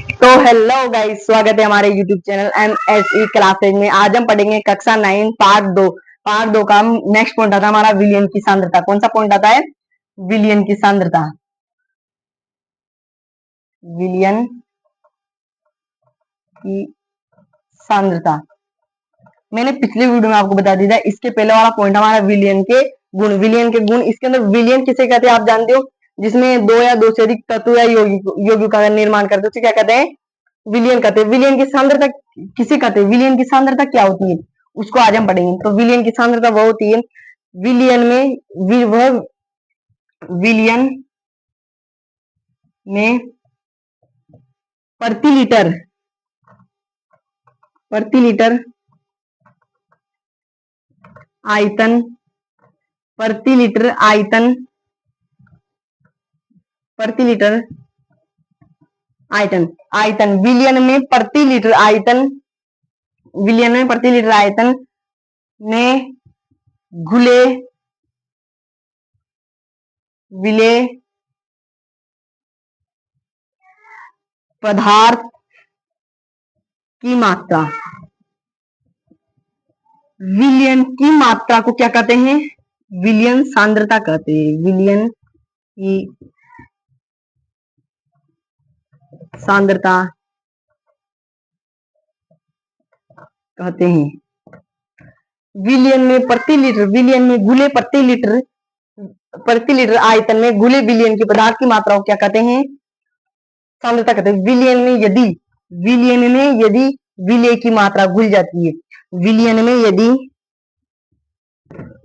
तो hello guys, स्वागत है हमारे यूट्यूब चैनल MSE क्लासेज में। आज हम पढ़ेंगे कक्षा 9 पार्ट 2 का नेक्स्ट पॉइंट आता है हमारा विलियन की सांद्रता। कौन सा पॉइंट आता है? विलियन की सांद्रता। विलियन की सांद्रता मैंने पिछले वीडियो में आपको बता दिया था। इसके पहले वाला पॉइंट हमारा विलियन के गुण। विलियन के गुण, इसके अंदर विलियन किसे कहते हैं आप जानते हो? जिसमें दो या दो से अधिक तत्व या यौगिक का निर्माण करते हैं उसे क्या कहते हैं? विलियन कहते हैं। विलियन की सांद्रता किसे कहते हैं? विलियन की सांद्रता क्या होती है उसको आज हम पढ़ेंगे। तो विलियन की सांद्रता वह होती है विलियन में वह विलियन में प्रति लीटर आयतन प्रति लीटर आयतन विलियन में प्रति लीटर आयतन में विले पदार्थ की मात्रा। विलियन की मात्रा को क्या कहते हैं? विलियन सांद्रता कहते हैं। विलियन की सांद्रता कहते हैं। विलियन में प्रति लीटर आयतन में घुले विलियन के पदार्थ की मात्रा को क्या कहते हैं? सांद्रता कहते हैं। विलियन में यदि विलेय की मात्रा घुल जाती है, विलियन में यदि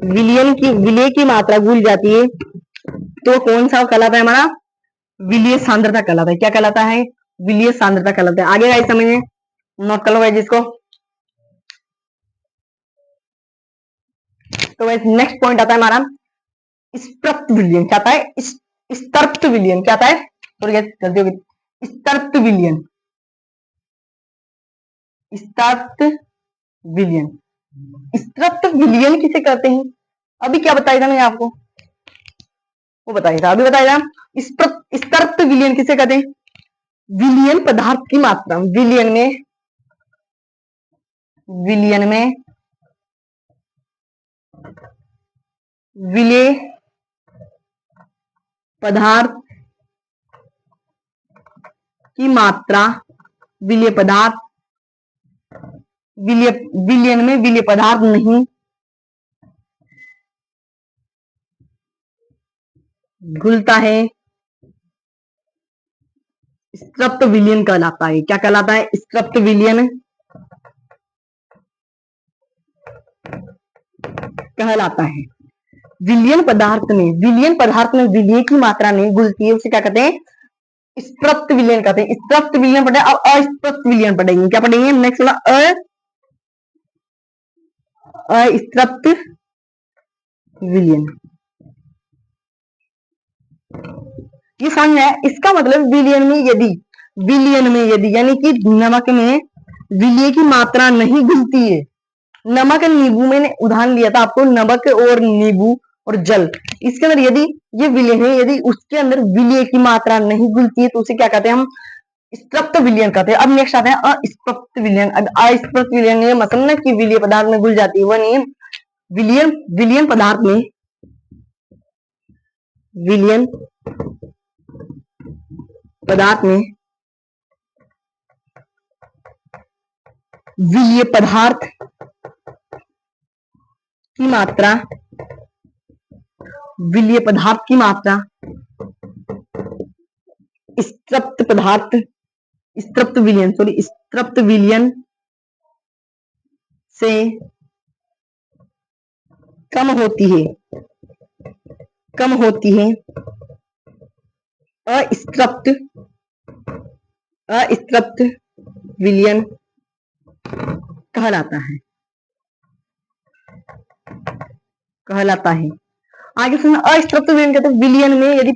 विलेय की मात्रा घुल जाती है तो कौन सा कहलाता है? हमारा विलीय सांद्रता कहलाता है। क्या कहलाता है? विलीय सांद्रता कहलाता है। आगे गाइस समझिए, नोट कर लो गाइस इसको। तो गाइस नेक्स्ट पॉइंट आता है हमारा स्त्रप्त विलियन। क्या आता है? स्त्रप्त विलियन। क्या आता है? सॉरी गाइस गलती हो गई। स्त्रप्त विलियन। स्त्रप्त विलियन किसे कहते हैं? अभी क्या बताया था मैंने आपको? वो बताया था, अभी बताया था। स्त्रप्त विलियन किसे कहते हैं? विलियन पदार्थ की मात्रा। विलियन में विलेय पदार्थ की मात्रा। विलियन में विलेय पदार्थ नहीं घुलता है, स्त्रप्त विलियन कहलाता है। क्या कहलाता है? स्त्रप्त विलियन कहलाता है। विलियन पदार्थ में विलेय की मात्रा नहीं घुलती है उसे क्या कहते हैं? स्त्रप्त विलियन कहते हैं। स्त्रप्त विलियन पढ़े, अब अस्त्रप्त विलियन पढ़ेंगे। क्या पढ़ेंगे नेक्स्ट वाला? अस्त्रप्त विलियन। ये समझ में आया? इसका मतलब विलियन में यदि यानी कि नमक में विलेय की मात्रा नहीं घुलती है। नमक नींबू, मैंने उदाहरण लिया था आपको, नमक और नींबू और जल, इसके अंदर यदि ये विलेय है, यदि उसके अंदर विलेय की मात्रा नहीं घुलती है तो उसे क्या कहते हैं? हम स्त्रप्त विलियन कहते हैं। अब नेक्स्ट आता है अस्त्रप्त विलियन। अब अस्त्रप्त विलियन ये मतलब ना कि विलेय पदार्थ में घुल जाती है, वह नहीं है। विलियन पदार्थ में विलियन पदार्थ में विलेय पदार्थ की मात्रा स्त्रप्त विलियन से कम होती है अस्त्रप्त विलियन कहलाता है। आगे सुनो, अस्त्रप्त विलियन कहते हैं विलियन में यदि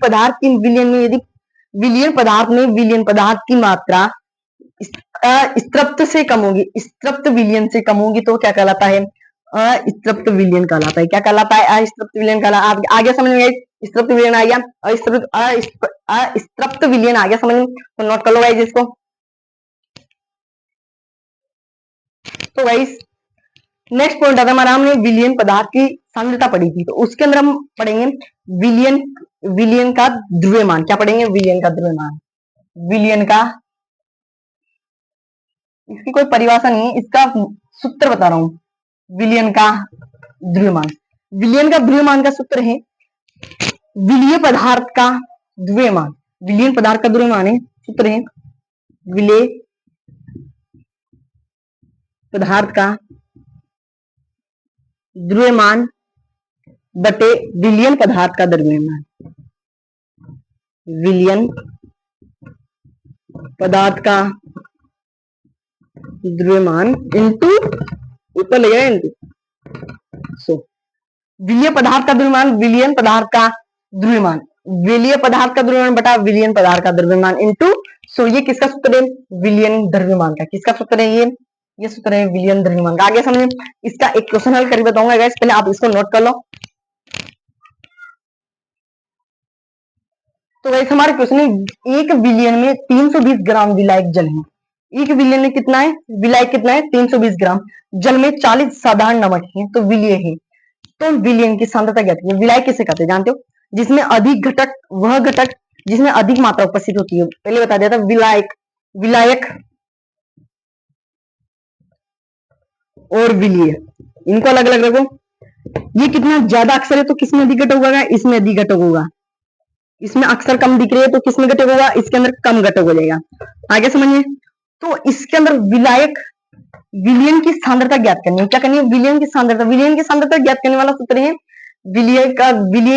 विलियन पदार्थ में विलियन पदार्थ की मात्रा स्त्रप्त से कम होगी, स्त्रप्त विलियन से कम होगी तो क्या कहलाता है? अस्त्रप्त विलियन कहलाता है। क्या कहलाता है? अस्त्रप्त विलियन कहलाता। आगे समझ में? स्त्रप्त विलियन आ गया, अस्त्रप्त विलियन आ गया समझ में, तो नोट कर लो गाइस इसको। तो गाइस नेक्स्ट पॉइंट आता है हमारा, हमने विलयन पदार्थ की सांद्रता पढ़ी थी, तो उसके अंदर हम पढ़ेंगे विलयन विलयन का द्रव्यमान। क्या पढ़ेंगे? विलयन का द्रव्यमान। विलयन का, इसकी कोई परिभाषा नहीं है, इसका सूत्र बता रहा हूं। विलयन का द्रव्यमान, विलयन का द्रव्यमान का सूत्र है विलीय पदार्थ का द्रव्यमान। विलयन पदार्थ का द्रव्यमान है, सूत्र है विलेय पदार्थ का द्रव्यमान बटे विलयन पदार्थ का द्रव्यमान। विलयन पदार्थ का द्रव्यमान इंटू, ऊपर ले गया इंटू, सो विलीय पदार्थ का द्रव्यमान, विलयन पदार्थ का द्रव्यमान, विलीय पदार्थ का द्रव्यमान बटा विलयन पदार्थ का द्रव्यमान इंटू, सो ये किसका सूत्र है? विलयन द्रव्यमान का। किसका सूत्र है ये सूत्र है विलयन द्रव्यमान का। आगे समझे, इसका एक क्वेश्चन हल करके बताऊंगा गाइस, पहले आप इसको नोट कर लो। तो गाइस हमारे क्वेश्चन है एक विलयन में 320 ग्राम विलायक जल है। एक विलयन में कितना है? विलायक कितना है? 320 ग्राम। जल में 40 साधारण नमक है, तो विलय है। तो विलयन की सांद्रता क्या है? विलायक किसे कहते हैं जानते हो? जिसमें अधिक घटक, वह घटक जिसमें अधिक मात्रा उपस्थित होती है। पहले बता दिया था विलायक, विलायक और विलय, इनको अलग अलग रखो। ये कितना ज्यादा अक्षर है तो किसमें अधिक घटक होगा? इसमें अधिक घटक होगा। इसमें अक्षर कम दिख रही है तो किसमें घटक होगा? इसके अंदर कम घटक हो जाएगा। आगे समझिए, तो इसके अंदर विलायक, विलयन की सांद्रता ज्ञात करनी है। क्या करनी है? विलयन की सांद्रता। विलयन की सांद्रता ज्ञात करने वाला सूत्र है विलय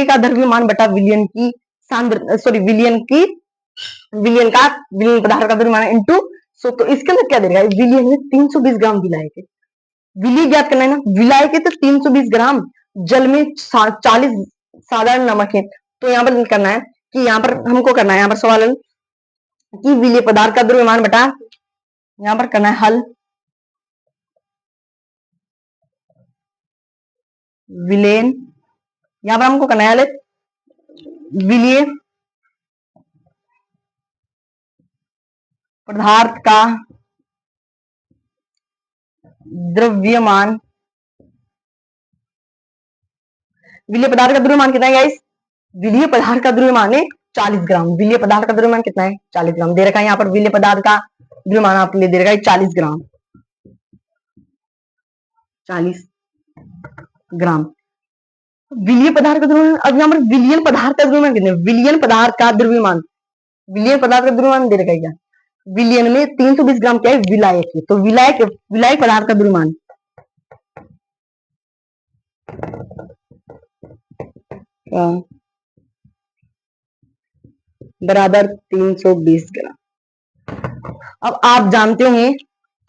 का द्रव्यमान बटा विलयन की सांद्रता, सॉरी विलयन पदार्थ का द्रव्यमान इंटू, सो तो इसके अंदर क्या दे रहा है? विलयन में 320 ग्राम विलायक है। विलय ज्ञात करना है ना, विलायक है तो 320 ग्राम, जल में 40 साधारण नमक है। तो यहाँ पर करना है कि यहाँ पर हमको करना है, यहाँ पर सवाल कि विलय पदार्थ का द्रव्यमान बटा, यहाँ पर करना है हल, विलयन, यहाँ पर हमको करना है हल विलय पदार्थ का द्रव्यमान। विलय पदार्थ का द्रव्यमान कितना है गाइस? विलय पदार्थ का द्रव्यमान है 40 ग्राम। विलय पदार्थ का द्रव्यमान कितना है? 40 ग्राम दे रखा है यहाँ पर। विलय पदार्थ का द्रव्यमान आपके लिए दे रखा है 40 ग्राम, 40 ग्राम। विलय पदार्थ का द्रव्यमान, अब यहाँ पर विलयन पदार्थ का द्रव्यमान कितना है? विलयन पदार्थ का द्रव्यमान, विलयन पदार्थ का द्रव्यमान दे रखा है क्या? विलयन में 320 ग्राम क्या है? विलायक है। तो विलायक पदार्थ का द्रव्यमान बराबर 320 ग्राम। अब आप जानते होंगे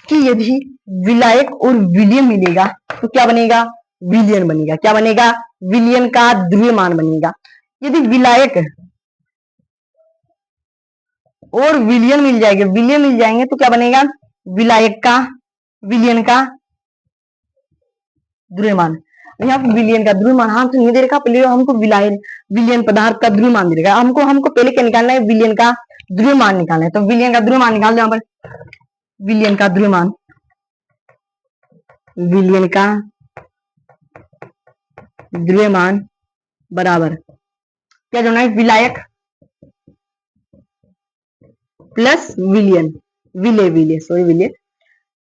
कि यदि विलायक और विलयन मिलेगा तो क्या बनेगा? विलयन बनेगा। क्या बनेगा? विलयन का द्रव्यमान बनेगा। यदि विलायक और विलयन मिल जाएंगे, विलयन मिल जाएंगे तो क्या बनेगा? विलायक का, विलयन का द्रव्यमान। यहाँ पे विलयन का द्रव्यमान हम तो नहीं दे रखा, पहले हमको विलयन पदार्थ का द्रव्यमान दे रखा। हमको पहले क्या निकालना है? विलयन का द्रव्यमान निकालना है। तो विलयन का द्रव्यमान निकाल दो यहाँ पर। विलयन का द्रव्यमान, विलयन का द्रव्यमान बराबर क्या जोड़ना है? विलायक प्लस विलयन, विलय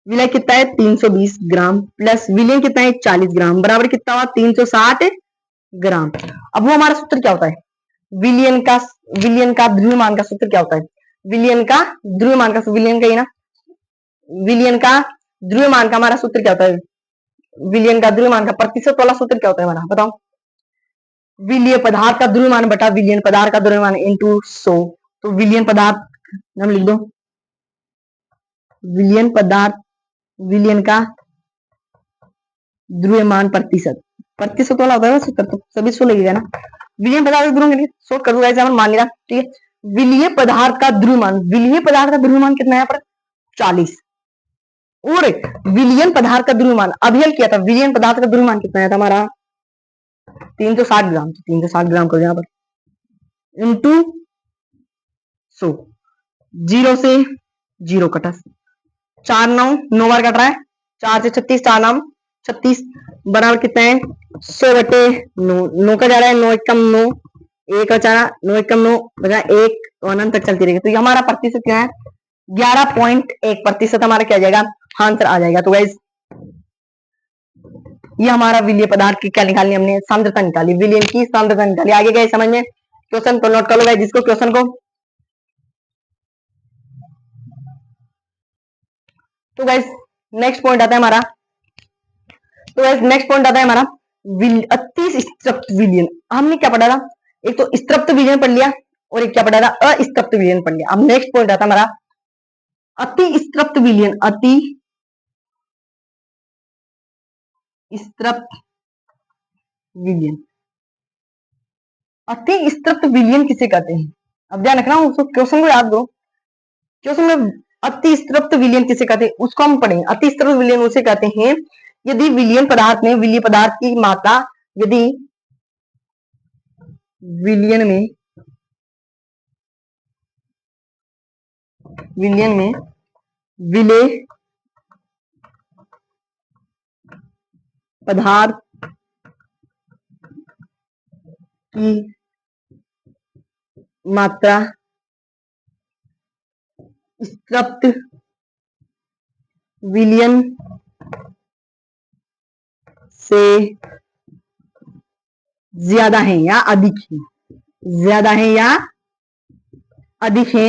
विलय कितना है? 320 ग्राम प्लस विलयन कितना है? 40 ग्राम बराबर कितना हुआ? 360 ग्राम। अब वो हमारा सूत्र क्या होता है? विलयन का द्रव्यमान का सूत्र क्या होता है? विलयन का द्रव्यमान का, विलयन का ही ना, विलयन का द्रव्यमान का हमारा सूत्र क्या होता है? विलयन का द्रव्यमान का प्रतिशत वाला सूत्र क्या होता है हमारा? बताओ। विलय पदार्थ का द्रव्यमान बटा विलयन पदार्थ का द्रव्यमान इंटू 100। तो विलयन पदार्थ नाम लिख दो, विलयन पदार्थ, विलयन का द्रव्यमान प्रतिशत, प्रतिशत वाला होता है सूत्र, तो सभी 100 लगेगा ना। विलयन पदार्थ का द्रव्यमान शॉर्ट कर दूंगा ऐसे, मान लिया ठीक है। विलय पदार्थ का द्रव्यमान, विलय पदार्थ का द्रव्यमान कितना है यहाँ पर? 40। और विलयन पदार्थ का द्रव्यमान अभी हल किया था, विलयन पदार्थ का द्रव्यमान कितना है था हमारा? 360 ग्राम। 360 ग्राम कर यहाँ पर इंटू 100, 0 से 0 कटा, 4 9 9 बार कट रहा है, 4 से 36, 4 नाम 36 बराबर कितना है 100/9। 9 का जा रहा है 9 एकम 9, 1 बचा 9 एकम 9 बचा 1, तो अनंत तक चलती रहेगी। तो ये हमारा प्रतिशत क्या है 11.1% हमारा क्या जाएगा आंसर आ जाएगा। तो गाइस ये हमारा विलीय पदार्थ की क्या निकाली हमने सांद्रता निकाली, विलयन की सांद्रता निकाली। आगे गए समझ में, क्वेश्चन को नोट कर लो गाइस जिसको क्वेश्चन को। तो गाइस नेक्स्ट पॉइंट आता है हमारा, तो गाइस नेक्स्ट पॉइंट आता है हमारा अति स्त्रप्त विलयन। हमने क्या पढ़ा था, एक तो स्त्रप्त विलयन पढ़ लिया और एक क्या पढ़ा था अस्त्रप्त विलयन पढ़ लिया। अब नेक्स्ट पॉइंट आता है हमारा अति स्त्रप्त विलयन। अति स्त्रप्त विलयन, अति स्त्रप्त विलयन किसे कहते हैं? अब ध्यान रखना उसको, क्वेश्चन को याद दो। क्वेश्चन में अति स्त्रप्त विलयन किसे कहते हैं उसको हम पढ़ेंगे। अति स्त्रप्त विलयन उसे कहते हैं यदि विलयन पदार्थ में विलीय पदार्थ की मात्रा, यदि विलयन में विलेय पदार्थ की मात्रा स्त्रप्त विलयन से ज्यादा है या अधिक है, ज्यादा है या अधिक है,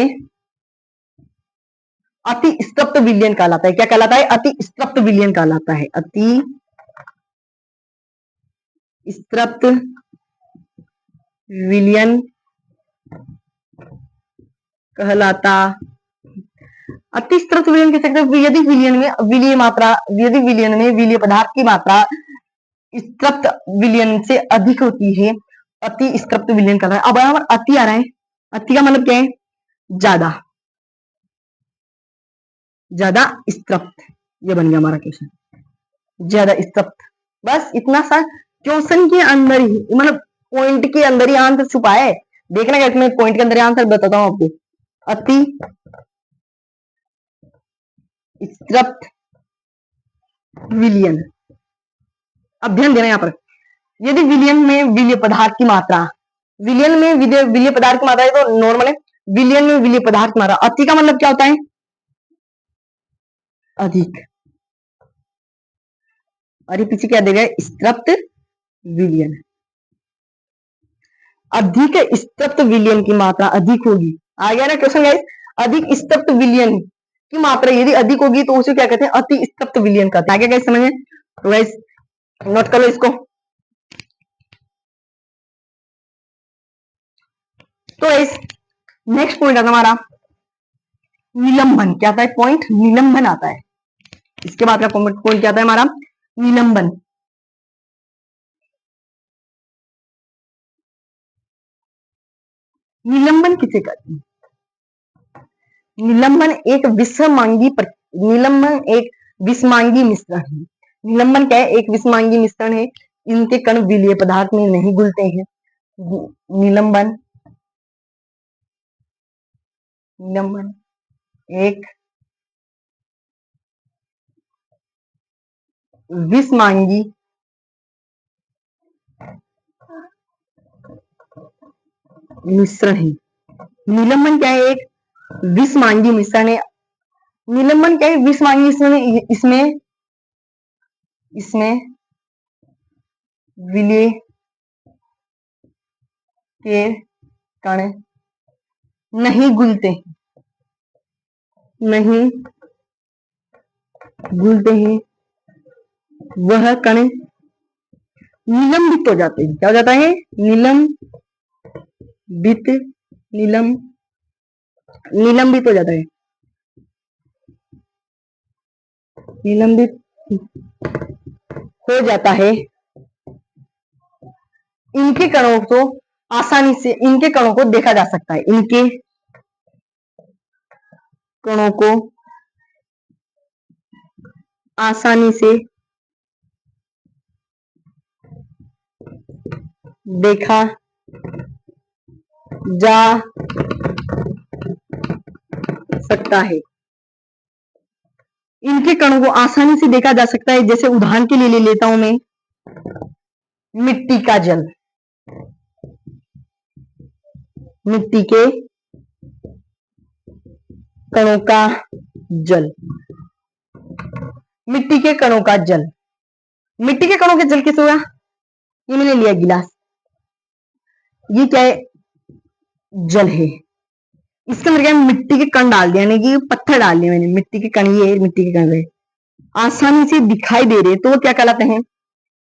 अति स्त्रप्त विलयन कहलाता है। क्या कहलाता है? अति स्त्रप्त विलयन कहलाता है। अति स्त्रप्त विलयन कहलाता। अति स्त्रप्त विलयन कह सकते हैं यदि विलयन में विलीय मात्रा, यदि विलयन में विलीय पदार्थ की मात्रा स्त्रप्त विलयन से अधिक होती है, अति स्त्रप्त विलयन कहलाता है। अब यहाँ पर अति आ रहा है, अति का मतलब क्या है? ज्यादा, ज्यादा स्त्रप्त। ये बन गया हमारा क्वेश्चन, ज्यादा स्त्रप्त। बस इतना सा क्वेश्चन के अंदर ही, मतलब पॉइंट के अंदर ही आंसर छुपा है। देखना क्या, मैं पॉइंट के अंदर आंसर बताता हूं आपको। अति स्त्रप्त विलयन। अब ध्यान देना यहाँ पर, यदि विलयन में विलीय पदार्थ की मात्रा, विलयन में विलीय पदार्थ की मात्रा है तो नॉर्मल है, विलयन में विलीय पदार्थ की मात्रा, अति का मतलब क्या होता है? अधिक। और ये पीछे क्या देगा? स्त्रप्त विलयन। अधिक स्त्रप्त विलयन की मात्रा अधिक होगी। आ गया ना क्वेश्चन गाइस? अधिक स्त्रप्त विलयन की मात्रा यदि अधिक होगी तो उसे क्या कहते हैं? अति स्त्रप्त विलयन कहते हैं। आगे गाइस समझ में? तो गाइस नोट कर लो इसको। तो गाइस नेक्स्ट पॉइंट आता है हमारा निलंबन। क्या आता है? पॉइंट निलंबन आता है। इसके बाद का पॉइंट क्या आता है हमारा? निलंबन। निलंबन किसे कहते हैं? निलंबन एक विषमांगी निलंबन एक विषमांगी मिश्रण है। निलंबन क्या है? एक विषमांगी मिश्रण है। इनके कण विलीय पदार्थ में नहीं घुलते हैं। निलंबन, निलंबन एक विषमांगी मिश्रण है। निलंबन क्या है? एक विषमांगी मिश्रण है। निलंबन क्या है? विषमांगी मिश्रण है। इसमें इसमें विलीय के कण नहीं घुलते, नहीं घुलते हैं। वह कण निलंबित हो जाते हैं। क्या हो जाता है? निलंबित, निलंबित हो जाता है। निलंबित हो जाता है। इनके कणों को आसानी से, इनके कणों को देखा जा सकता है। इनके कणों को आसानी से देखा जा सकता है। इनके कणों को आसानी से देखा जा सकता है। जैसे उदाहरण के लिए ले लेता हूं मैं मिट्टी का जल, मिट्टी के कणों का जल, मिट्टी के कणों का जल। मिट्टी के कणों के जल किस होगा? ये मैंने लिया गिलास, ये क्या है? जल है। इसके अंदर क्या है? मिट्टी के कण डाल दिया, यानी कि पत्थर डाल दिए मैंने, मिट्टी के कण, ये मिट्टी के कण है, आसानी से दिखाई दे रहे, तो वो क्या कहलाते हैं?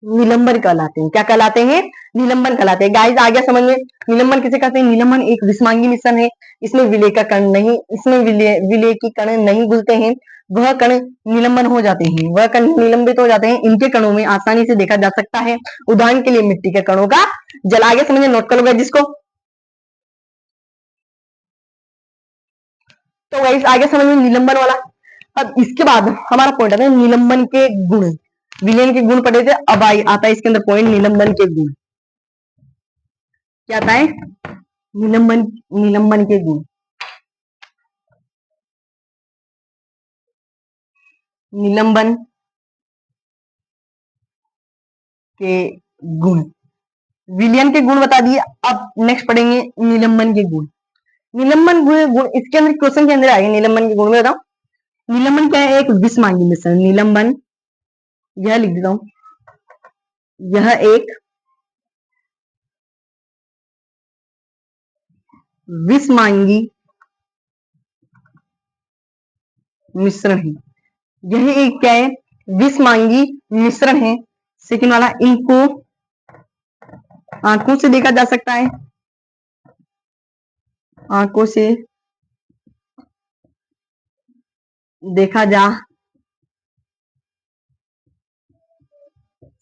निलंबन कहलाते हैं। क्या कहलाते हैं? निलंबन कहलाते हैं। गाइस आ गया समझ में? निलंबन किसे कहते हैं? निलंबन एक विषमांगी मिश्रण है। इसमें विलेय का कण नहीं, इसमें विलेय की कण नहीं घुलते हैं, वह कण निलंबन हो जाते हैं, वह कण निलंबित हो जाते हैं। इनके कणों में आसानी से देखा जा सकता है। उदाहरण के लिए मिट्टी के कणों का जल। आगे समझिए, नोट कर लो जिसको। तो गाइस आगे समझ में निलंबन वाला। अब इसके बाद हमारा पॉइंट आता है निलंबन के गुण। विलयन के गुण पढ़े थे, अब आता है इसके अंदर पॉइंट निलंबन के गुण। क्या आता है? निलंबन, निलंबन के गुण। निलंबन के गुण, विलयन के गुण बता दिए। अब नेक्स्ट पढ़ेंगे निलंबन के गुण। निलंबन गुण इसके अंदर क्वेश्चन के अंदर आएंगे। निलंबन के गुण में बताओ, निलंबन क्या है? एक विषमांगी मिश्रण। निलंबन, यह लिख देता हूं, यह एक विषमांगी मिश्रण है। यह एक क्या है? विषमांगी मिश्रण है। सेकंड वाला, इनको आंखों से देखा जा सकता है, आंखों से देखा जा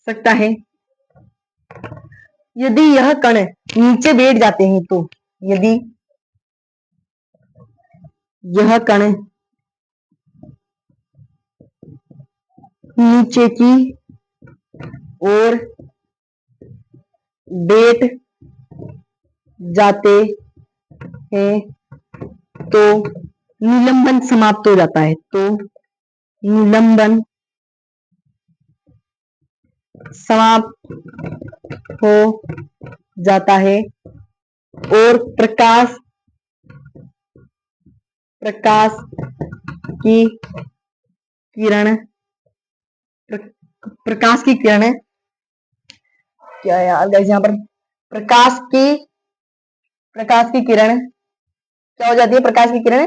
सकता है। यदि यह कण नीचे बैठ जाते हैं तो, यदि यह कण नीचे की ओर बैठ जाते हैं तो निलंबन समाप्त हो जाता है। तो निलंबन समाप्त हो जाता है और प्रकाश, प्रकाश की किरण, प्रकाश की किरण क्या है यार गाइस, यहाँ पर प्रकाश की किरण क्या हो जाती है? प्रकाश की किरण,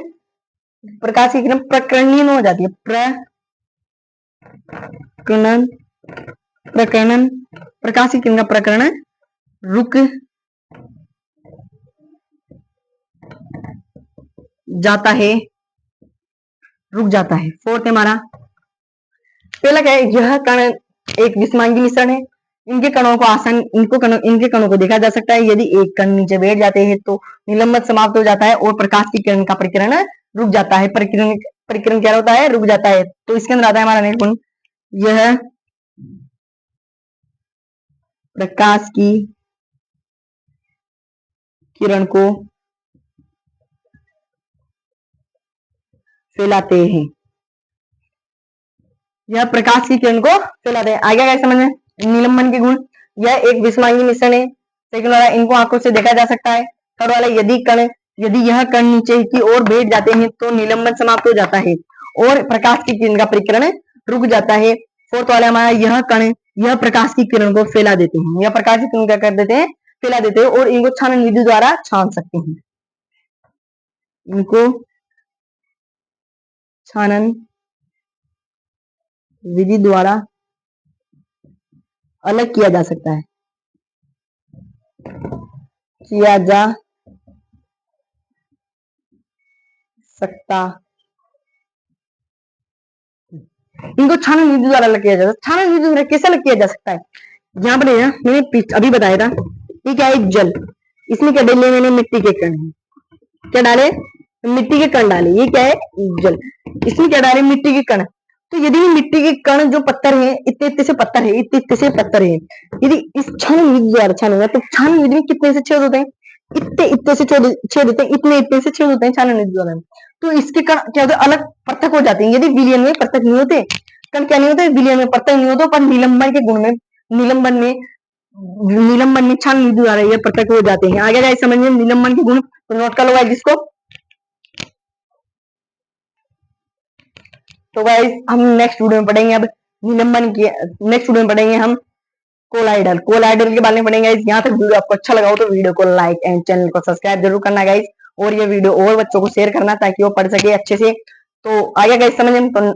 प्रकाश की किरण प्रकर्णीय हो जाती है। प्रकर्णन, प्रकर्णन, प्रकाश की किरण का प्रकरण रुक जाता है, रुक जाता है। फोर्थ हमारा पहला क्या है? यह कण एक विषमांगी मिश्रण है। इनके कणों को इनके कणों को देखा जा सकता है। यदि एक कण नीचे बैठ जाते हैं तो निलंबन समाप्त हो जाता है और प्रकाश की किरण का प्रकीर्ण रुक जाता है। प्रकीर्ण क्या होता है? रुक जाता है। तो इसके अंदर आता है हमारा नेक्स्ट पॉइंट, यह प्रकाश की किरण को फैलाते हैं, यह प्रकाश की किरण को फैलाते हैं। आगे क्या समझ में? निलंबन के गुण, यह एक विषमांगी मिश्रण है। सेकंड वाला, इनको आंखों से देखा जा सकता है। थर्ड वाला, यदि यह कण नीचे की ओर बैठ जाते हैं तो निलंबन समाप्त हो जाता है और प्रकाश की किरण का प्रकीर्ण रुक जाता है। फोर्थ वाला हमारा, यह प्रकाश की किरण को फैला देते हैं, यह प्रकाश की किरण क्या कर देते हैं? फैला देते हैं और इनको छानन विधि द्वारा छान सकते हैं। इनको छानन विधि द्वारा अलग किया जा सकता है, किया जा सकता। इनको छानन विधि द्वारा अलग किया जा सकता है। छानन विधि द्वारा कैसे अलग किया जा सकता है? यहाँ पर मैंने अभी बताया था, ये क्या है? जल। इसमें क्या डाले? मैंने मिट्टी के कण। क्या डाले? मिट्टी के कण डाले। ये क्या है? जल। इसमें क्या डाले? मिट्टी के कण। तो यदि मिट्टी के कण जो पत्थर है, इतने इतने से पत्थर है, इतने इतने से पत्थर है, यदि इस छानन विधि द्वारा छानूंगा तो छानन विधि में कितने से छेद होते हैं? इतने इतने से छेद होते हैं, इतने इतने से छेद होते हैं छानन विधि द्वारा। तो इसके कण क्या होते हैं, अलग पृथक हो जाते हैं। यदि विलयन में पृथक नहीं होते, कण क्या नहीं होते, विलयन में पृथक नहीं होते, पर निलंबन के गुण में, निलंबन में क्षार द्वारा ये पृथक हो जाते हैं। आगे गाइस समझिए निलंबन के गुण, तो नोट कर लो गाइस जिसको। तो गाइस हम नेक्स्ट वीडियो में पढ़ेंगे अब निलंबन के, नेक्स्ट वीडियो में पढ़ेंगे हम कोलाइडल, कोलाइडल के बारे में पढ़ेंगे गाइस। यहाँ तक वीडियो आपको अच्छा लगा हो तो वीडियो को लाइक एंड चैनल को सब्सक्राइब जरूर करना गाइस, और ये वीडियो और बच्चों को शेयर करना ताकि वो पढ़ सके अच्छे से। तो आगे गाइस समझ में, तो